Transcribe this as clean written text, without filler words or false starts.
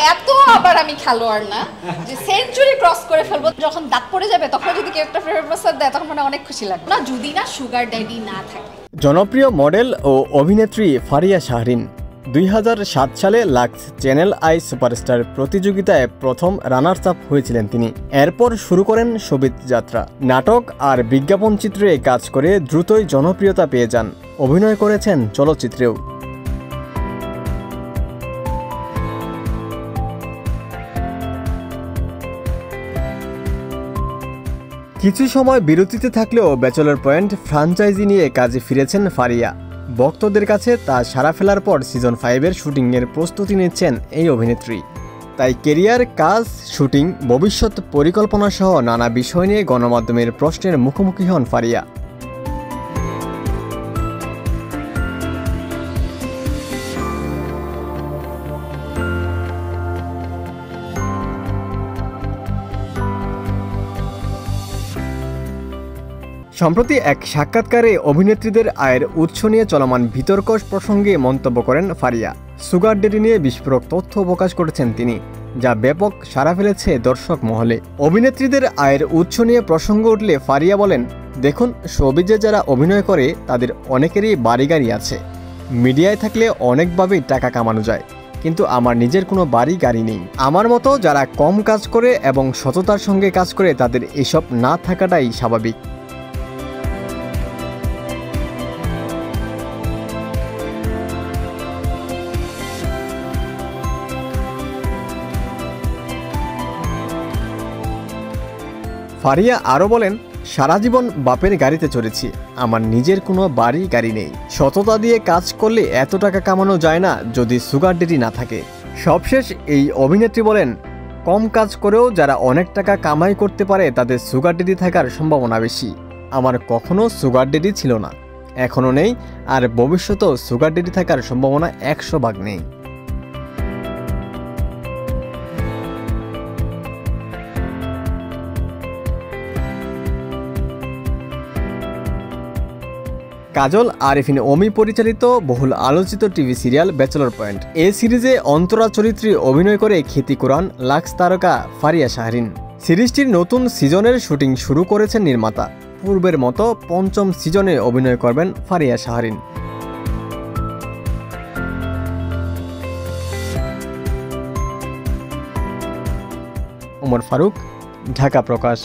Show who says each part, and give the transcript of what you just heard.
Speaker 1: এত আবার আমি খেলোয়াড় না যে সেঞ্চুরি ক্রস করে ফেলবো, যখন দাঁত পড়ে যাবে তখন যদি কেউ একটা ফেভারিট প্রস্তাব দেয় তখন মানে অনেক খুশি লাগবে না, যদি না সুগার ড্যাডি না থাকে।
Speaker 2: জনপ্রিয় মডেল ও অভিনেত্রী ফারিয়া শাহরিন 2007 সালে লাক্স চ্যানেল আই সুপারস্টার প্রতিযোগিতায় প্রথম রানার্স আপ হয়েছিলেন তিনি। এরপর শুরু করেন সঙ্গীত যাত্রা। নাটক আর বিজ্ঞাপন চিত্রে কাজ করে দ্রুতই জনপ্রিয়তা পেয়ে যান। অভিনয় করেছেন চলচ্চিত্রেও। কিছু সময় বিরতিতে থাকলেও ব্যাচেলর পয়েন্ট ফ্র্যাঞ্চাইজি নিয়ে কাজে ফিরেছেন ফারিয়া। ভক্তদের কাছে তা সাড়া ফেলার পর সিজন 5-এর শুটিংয়ের প্রস্তুতি নিচ্ছেন এই অভিনেত্রী। তাই কেরিয়ার, কাজ, শুটিং, ভবিষ্যৎ পরিকল্পনা সহ নানা বিষয় নিয়ে গণমাধ্যমের প্রশ্নের মুখোমুখি হন ফারিয়া। সম্প্রতি এক সাক্ষাৎকারে অভিনেত্রীদের আয়ের উৎস নিয়ে চলমান বিতর্ক প্রসঙ্গে মন্তব্য করেন ফারিয়া। সুগার ড্যাডি নিয়ে বিস্ফোরক তথ্য প্রকাশ করেছেন তিনি, যা ব্যাপক সাড়া ফেলেছে দর্শক মহলে। অভিনেত্রীদের আয়ের উৎস নিয়ে প্রসঙ্গ উঠলে ফারিয়া বলেন, দেখুন, শোবিজে যারা অভিনয় করে তাদের অনেকেরই বাড়ি গাড়ি আছে। মিডিয়ায় থাকলে অনেকভাবেই টাকা কামানো যায়, কিন্তু আমার নিজের কোনো বাড়ি গাড়ি নেই। আমার মতো যারা কম কাজ করে এবং সততার সঙ্গে কাজ করে তাদের এসব না থাকাটাই স্বাভাবিক। ফারিয়া আরও বলেন, সারা জীবন বাপের গাড়িতে চড়েছি, আমার নিজের কোনো বাড়ি গাড়ি নেই। সততা দিয়ে কাজ করলে এত টাকা কামানো যায় না যদি সুগার ড্যাডি না থাকে। সবশেষ এই অভিনেত্রী বলেন, কম কাজ করেও যারা অনেক টাকা কামাই করতে পারে তাদের সুগার ড্যাডি থাকার সম্ভাবনা বেশি। আমার কখনো সুগার ড্যাডি ছিল না, এখনও নেই, আর ভবিষ্যতেও সুগার ড্যাডি থাকার সম্ভাবনা 100% নেই। কাজল আরিফিন অমি পরিচালিত বহুল আলোচিত টিভি সিরিয়াল ব্যাচেলর পয়েন্ট। এই সিরিজে অন্তরা চরিত্রে অভিনয় করে খ্যাতি কুড়ান লাক্স তারকা ফারিয়া শাহরিন। সিরিজটির নতুন সিজনের শুটিং শুরু করেছেন নির্মাতা। পূর্বের মতো 5ম সিজনে অভিনয় করবেন ফারিয়া শাহরিন। ওমর ফারুক, ঢাকা প্রকাশ।